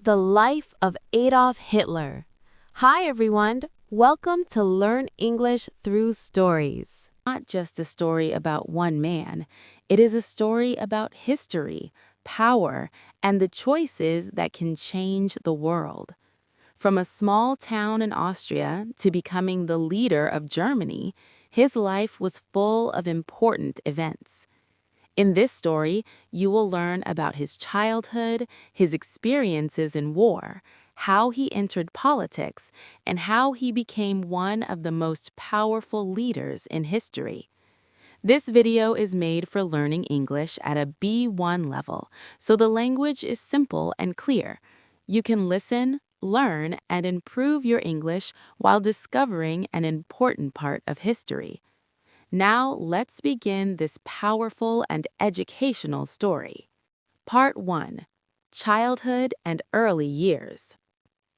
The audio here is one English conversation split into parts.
The Life of Adolf Hitler. Hi everyone, welcome to Learn English Through Stories. Not just a story about one man, it is a story about history, power, and the choices that can change the world. From a small town in Austria to becoming the leader of Germany, his life was full of important events. In this story, you will learn about his childhood, his experiences in war, how he entered politics, and how he became one of the most powerful leaders in history. This video is made for learning English at a B1 level, so the language is simple and clear. You can listen, learn, and improve your English while discovering an important part of history. Now, let's begin this powerful and educational story. Part 1. Childhood and Early Years.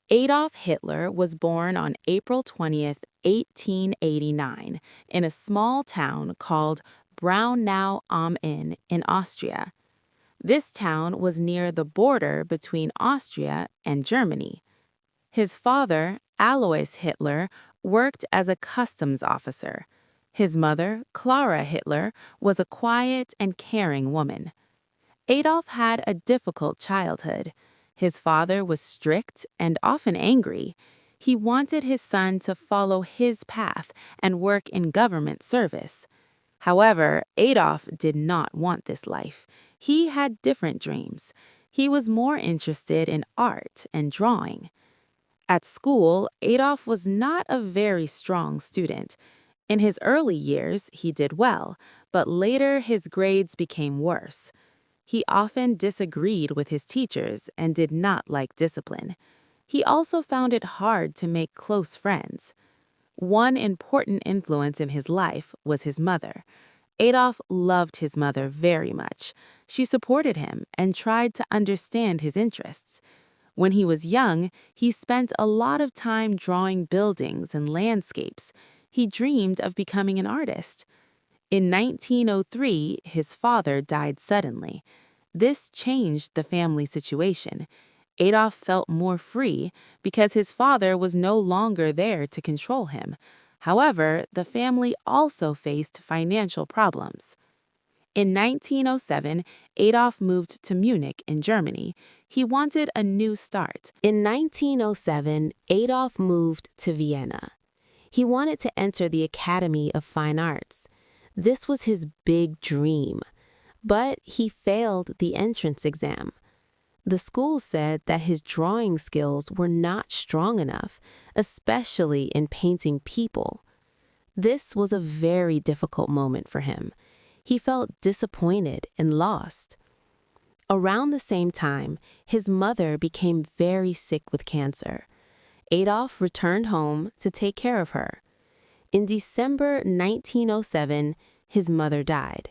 Adolf Hitler was born on April 20th, 1889, in a small town called Braunau am Inn in Austria. This town was near the border between Austria and Germany. His father, Alois Hitler, worked as a customs officer. His mother, Clara Hitler, was a quiet and caring woman. Adolf had a difficult childhood. His father was strict and often angry. He wanted his son to follow his path and work in government service. However, Adolf did not want this life. He had different dreams. He was more interested in art and drawing. At school, Adolf was not a very strong student. In his early years, he did well, but later his grades became worse. He often disagreed with his teachers and did not like discipline. He also found it hard to make close friends. One important influence in his life was his mother. Adolf loved his mother very much. She supported him and tried to understand his interests. When he was young, he spent a lot of time drawing buildings and landscapes. He dreamed of becoming an artist. In 1903, his father died suddenly. This changed the family situation. Adolf felt more free because his father was no longer there to control him. However, the family also faced financial problems. In 1907, Adolf moved to Munich in Germany. He wanted a new start. In 1907, Adolf moved to Vienna. He wanted to enter the Academy of Fine Arts. This was his big dream, but he failed the entrance exam. The school said that his drawing skills were not strong enough, especially in painting people. This was a very difficult moment for him. He felt disappointed and lost. Around the same time, his mother became very sick with cancer. Adolf returned home to take care of her. In December 1907, his mother died.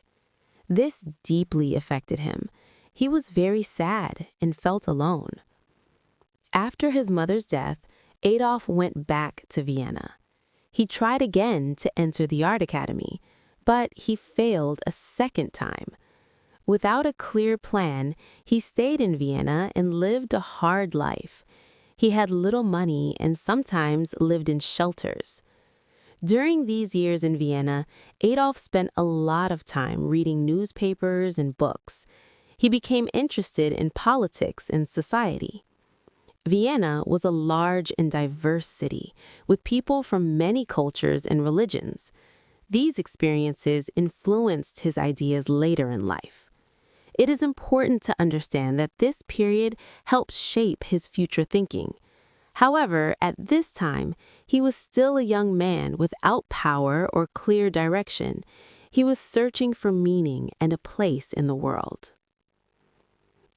This deeply affected him. He was very sad and felt alone. After his mother's death, Adolf went back to Vienna. He tried again to enter the art academy, but he failed a second time. Without a clear plan, he stayed in Vienna and lived a hard life. He had little money and sometimes lived in shelters. During these years in Vienna, Adolf spent a lot of time reading newspapers and books. He became interested in politics and society. Vienna was a large and diverse city with people from many cultures and religions. These experiences influenced his ideas later in life. It is important to understand that this period helped shape his future thinking. However, at this time, he was still a young man without power or clear direction. He was searching for meaning and a place in the world.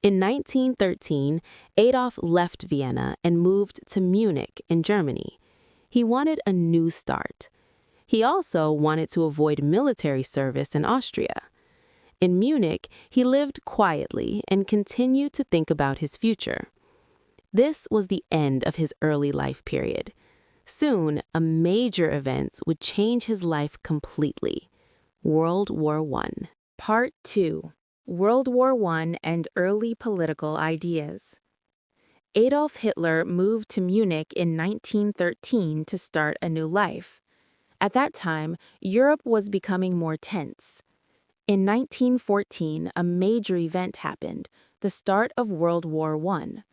In 1913, Adolf left Vienna and moved to Munich in Germany. He wanted a new start. He also wanted to avoid military service in Austria. In Munich, he lived quietly and continued to think about his future. This was the end of his early life period. Soon, a major event would change his life completely. World War I. Part 2. World War I and Early Political Ideas. Adolf Hitler moved to Munich in 1913 to start a new life. At that time, Europe was becoming more tense. In 1914, a major event happened, the start of World War I.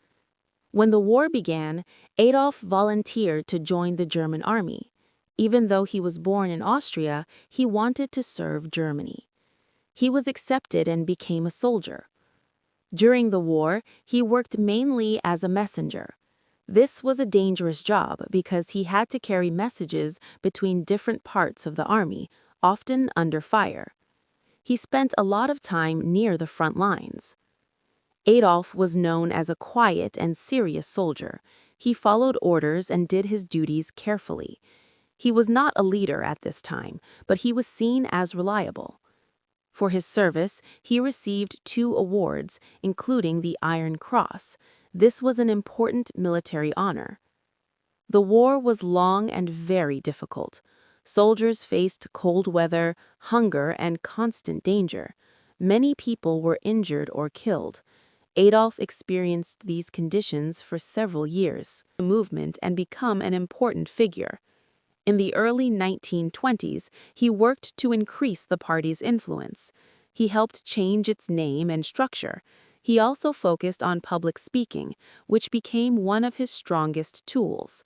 When the war began, Adolf volunteered to join the German army. Even though he was born in Austria, he wanted to serve Germany. He was accepted and became a soldier. During the war, he worked mainly as a messenger. This was a dangerous job because he had to carry messages between different parts of the army, often under fire. He spent a lot of time near the front lines. Adolf was known as a quiet and serious soldier. He followed orders and did his duties carefully. He was not a leader at this time, but he was seen as reliable. For his service, he received 2 awards, including the Iron Cross. This was an important military honor. The war was long and very difficult. Soldiers faced cold weather, hunger, and constant danger. Many people were injured or killed. Adolf experienced these conditions for several years, the movement and become an important figure. In the early 1920s, he worked to increase the party's influence. He helped change its name and structure. He also focused on public speaking, which became one of his strongest tools.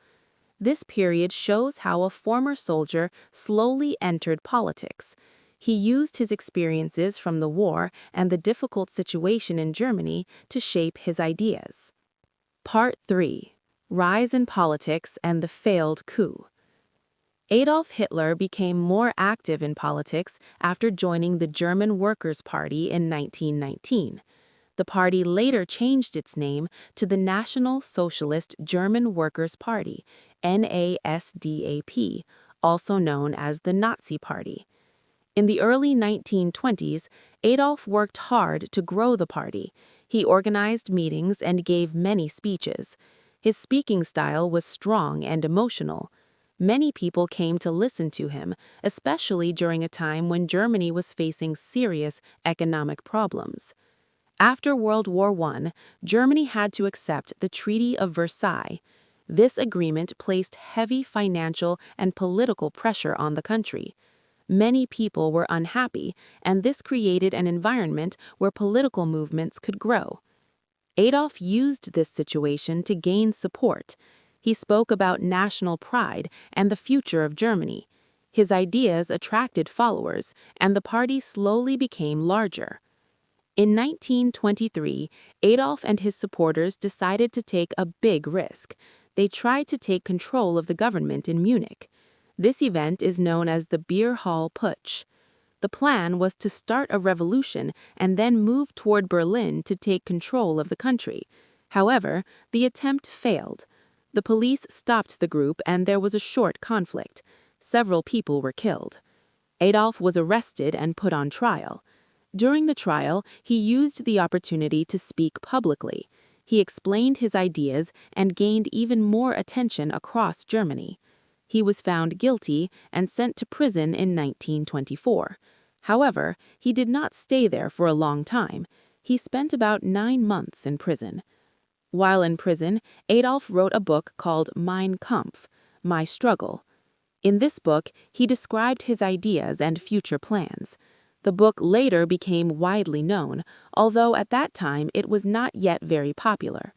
This period shows how a former soldier slowly entered politics. He used his experiences from the war and the difficult situation in Germany to shape his ideas. Part 3. Rise in Politics and the Failed Coup. Adolf Hitler became more active in politics after joining the German Workers' Party in 1919. The party later changed its name to the National Socialist German Workers' Party, NASDAP, also known as the Nazi Party. In the early 1920s, Adolf worked hard to grow the party. He organized meetings and gave many speeches. His speaking style was strong and emotional. Many people came to listen to him, especially during a time when Germany was facing serious economic problems. After World War I, Germany had to accept the Treaty of Versailles. This agreement placed heavy financial and political pressure on the country. Many people were unhappy, and this created an environment where political movements could grow. Adolf used this situation to gain support. He spoke about national pride and the future of Germany. His ideas attracted followers, and the party slowly became larger. In 1923, Adolf and his supporters decided to take a big risk. They tried to take control of the government in Munich. This event is known as the Beer Hall Putsch. The plan was to start a revolution and then move toward Berlin to take control of the country. However, the attempt failed. The police stopped the group and there was a short conflict. Several people were killed. Adolf was arrested and put on trial. During the trial, he used the opportunity to speak publicly. He explained his ideas and gained even more attention across Germany. He was found guilty and sent to prison in 1924. However, he did not stay there for a long time. He spent about 9 months in prison. While in prison, Adolf wrote a book called Mein Kampf, My Struggle. In this book, he described his ideas and future plans. The book later became widely known, although at that time it was not yet very popular.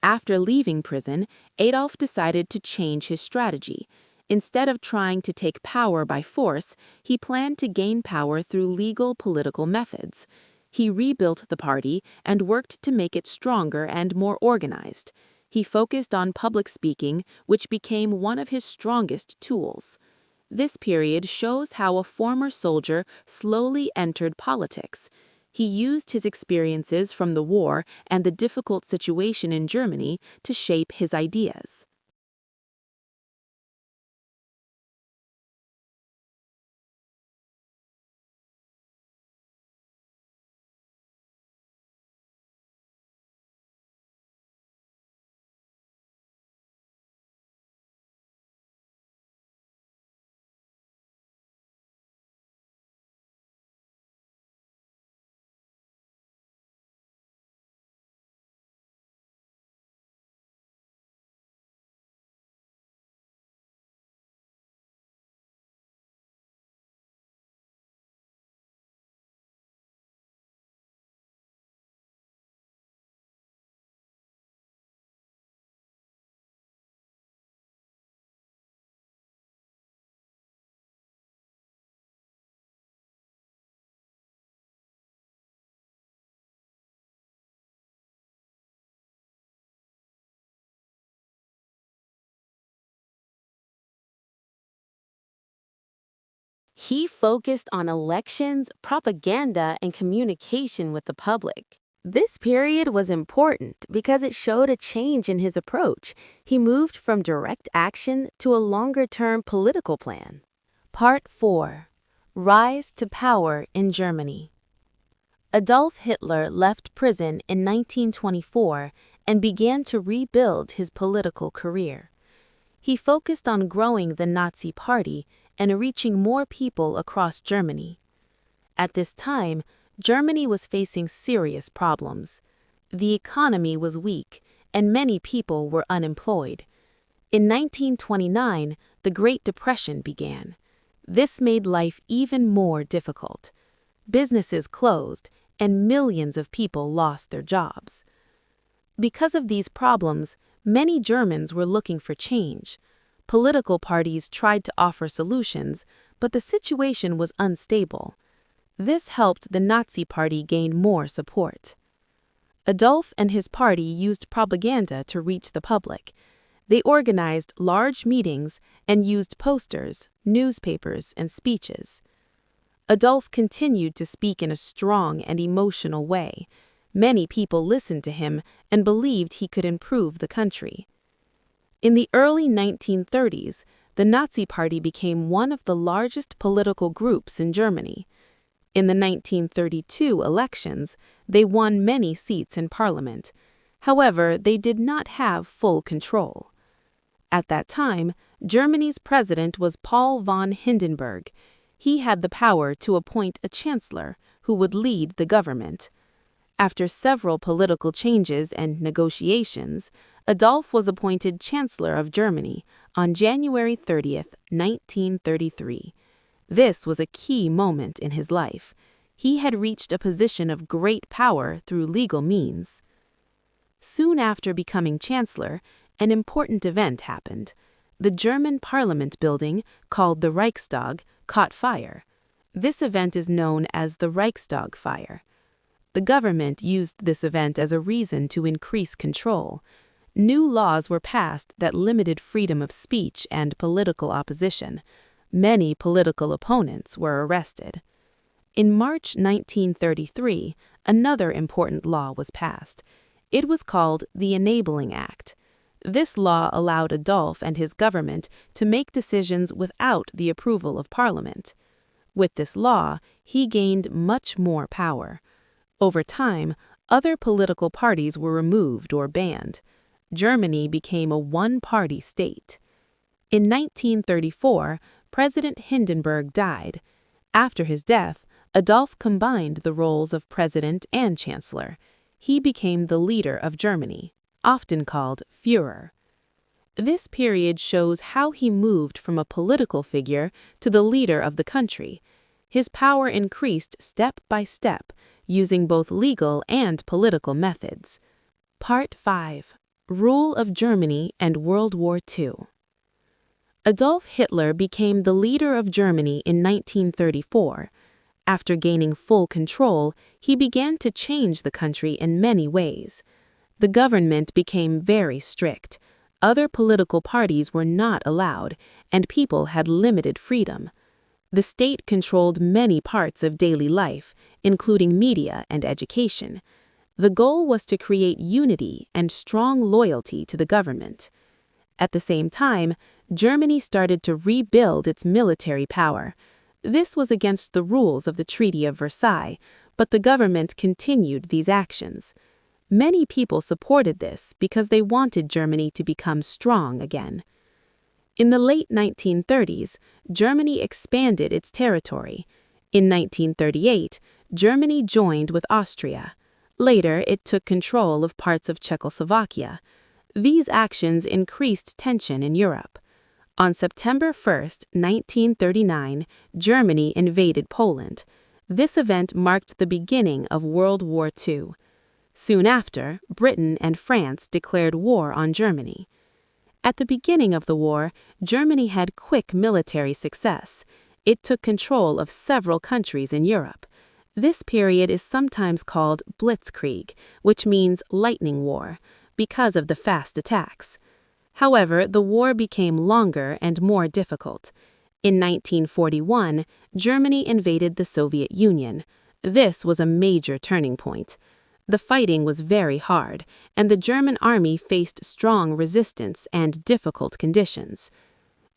After leaving prison, Adolf decided to change his strategy. Instead of trying to take power by force, he planned to gain power through legal political methods. He rebuilt the party and worked to make it stronger and more organized. He focused on public speaking, which became one of his strongest tools. This period shows how a former soldier slowly entered politics. He used his experiences from the war and the difficult situation in Germany to shape his ideas. He focused on elections, propaganda, and communication with the public. This period was important because it showed a change in his approach. He moved from direct action to a longer-term political plan. Part 4. Rise to Power in Germany. Adolf Hitler left prison in 1924 and began to rebuild his political career. He focused on growing the Nazi Party and reaching more people across Germany. At this time, Germany was facing serious problems. The economy was weak, and many people were unemployed. In 1929, the Great Depression began. This made life even more difficult. Businesses closed, and millions of people lost their jobs. Because of these problems, many Germans were looking for change. Political parties tried to offer solutions, but the situation was unstable. This helped the Nazi Party gain more support. Adolf and his party used propaganda to reach the public. They organized large meetings and used posters, newspapers, and speeches. Adolf continued to speak in a strong and emotional way. Many people listened to him and believed he could improve the country. In the early 1930s, the Nazi Party became one of the largest political groups in Germany. In the 1932 elections, they won many seats in parliament. However, they did not have full control. At that time, Germany's president was Paul von Hindenburg. He had the power to appoint a chancellor who would lead the government. After several political changes and negotiations, Adolf was appointed Chancellor of Germany on January 30, 1933. This was a key moment in his life. He had reached a position of great power through legal means. Soon after becoming Chancellor, an important event happened. The German Parliament building, called the Reichstag, caught fire. This event is known as the Reichstag fire. The government used this event as a reason to increase control. New laws were passed that limited freedom of speech and political opposition. Many political opponents were arrested. In March 1933, another important law was passed. It was called the Enabling Act. This law allowed Adolf and his government to make decisions without the approval of Parliament. With this law, he gained much more power. Over time, other political parties were removed or banned. Germany became a one-party state. In 1934, President Hindenburg died. After his death, Adolf combined the roles of president and chancellor. He became the leader of Germany, often called Führer. This period shows how he moved from a political figure to the leader of the country. His power increased step by step, using both legal and political methods. Part 5. Rule of Germany and World War II. Adolf Hitler became the leader of Germany in 1934. After gaining full control, he began to change the country in many ways. The government became very strict. Other political parties were not allowed, and people had limited freedom. The state controlled many parts of daily life, including media and education. The goal was to create unity and strong loyalty to the government. At the same time, Germany started to rebuild its military power. This was against the rules of the Treaty of Versailles, but the government continued these actions. Many people supported this because they wanted Germany to become strong again. In the late 1930s, Germany expanded its territory. In 1938, Germany joined with Austria. Later, it took control of parts of Czechoslovakia. These actions increased tension in Europe. On September 1, 1939, Germany invaded Poland. This event marked the beginning of World War II. Soon after, Britain and France declared war on Germany. At the beginning of the war, Germany had quick military success. It took control of several countries in Europe. This period is sometimes called Blitzkrieg, which means lightning war, because of the fast attacks. However, the war became longer and more difficult. In 1941, Germany invaded the Soviet Union. This was a major turning point. The fighting was very hard, and the German army faced strong resistance and difficult conditions.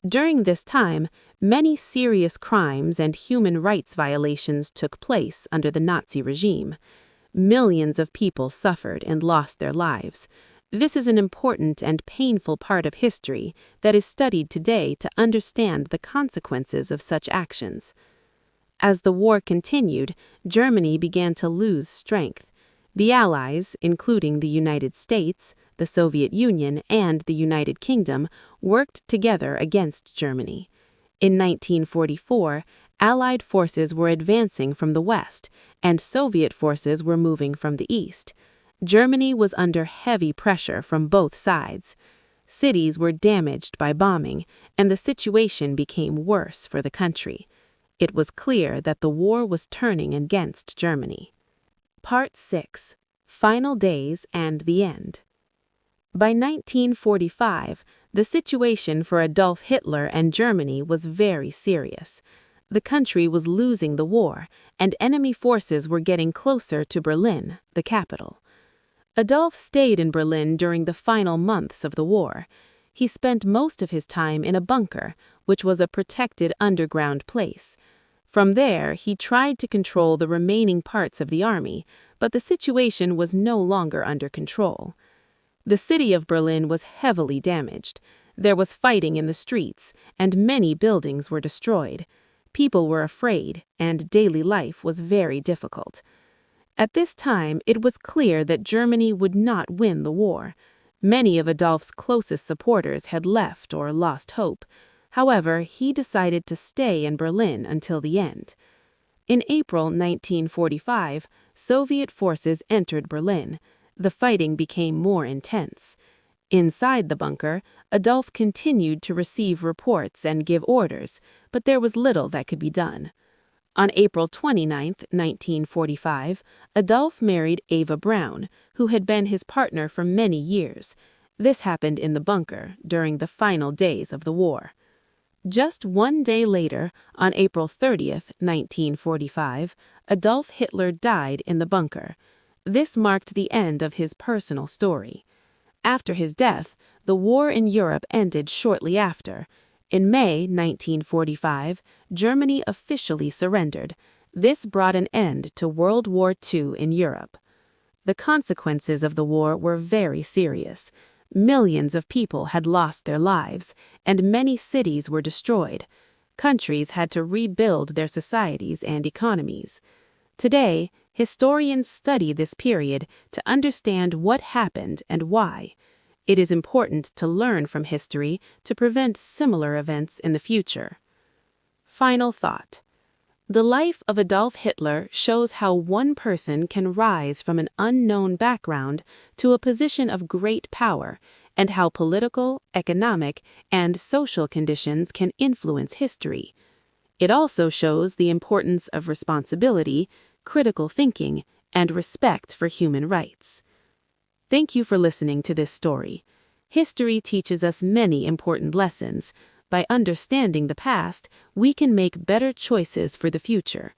During this time, many serious crimes and human rights violations took place under the Nazi regime. Millions of people suffered and lost their lives. This is an important and painful part of history that is studied today to understand the consequences of such actions. As the war continued, Germany began to lose strength. The Allies, including the United States, the Soviet Union, and the United Kingdom, worked together against Germany. In 1944, Allied forces were advancing from the west, and Soviet forces were moving from the east. Germany was under heavy pressure from both sides. Cities were damaged by bombing, and the situation became worse for the country. It was clear that the war was turning against Germany. Part 6. Final Days and the End. By 1945, the situation for Adolf Hitler and Germany was very serious. The country was losing the war, and enemy forces were getting closer to Berlin, the capital. Adolf stayed in Berlin during the final months of the war. He spent most of his time in a bunker, which was a protected underground place. From there, he tried to control the remaining parts of the army, but the situation was no longer under control. The city of Berlin was heavily damaged. There was fighting in the streets, and many buildings were destroyed. People were afraid, and daily life was very difficult. At this time, it was clear that Germany would not win the war. Many of Adolf's closest supporters had left or lost hope. However, he decided to stay in Berlin until the end. In April 1945, Soviet forces entered Berlin. The fighting became more intense. Inside the bunker, Adolf continued to receive reports and give orders, but there was little that could be done. On April 29, 1945, Adolf married Eva Braun, who had been his partner for many years. This happened in the bunker during the final days of the war. Just one day later, on April 30, 1945, Adolf Hitler died in the bunker. This marked the end of his personal story. After his death, the war in Europe ended shortly after. In May 1945, Germany officially surrendered. This brought an end to World War II in Europe. The consequences of the war were very serious. Millions of people had lost their lives, and many cities were destroyed. Countries had to rebuild their societies and economies. Today, historians study this period to understand what happened and why. It is important to learn from history to prevent similar events in the future. Final thought. The life of Adolf Hitler shows how one person can rise from an unknown background to a position of great power, and how political, economic, and social conditions can influence history. It also shows the importance of responsibility, critical thinking, and respect for human rights. Thank you for listening to this story. History teaches us many important lessons. By understanding the past, we can make better choices for the future.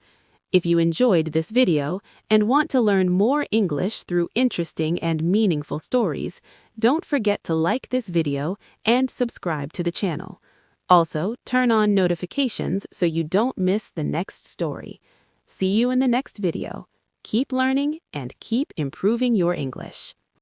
If you enjoyed this video and want to learn more English through interesting and meaningful stories, don't forget to like this video and subscribe to the channel. Also, turn on notifications so you don't miss the next story. See you in the next video. Keep learning and keep improving your English.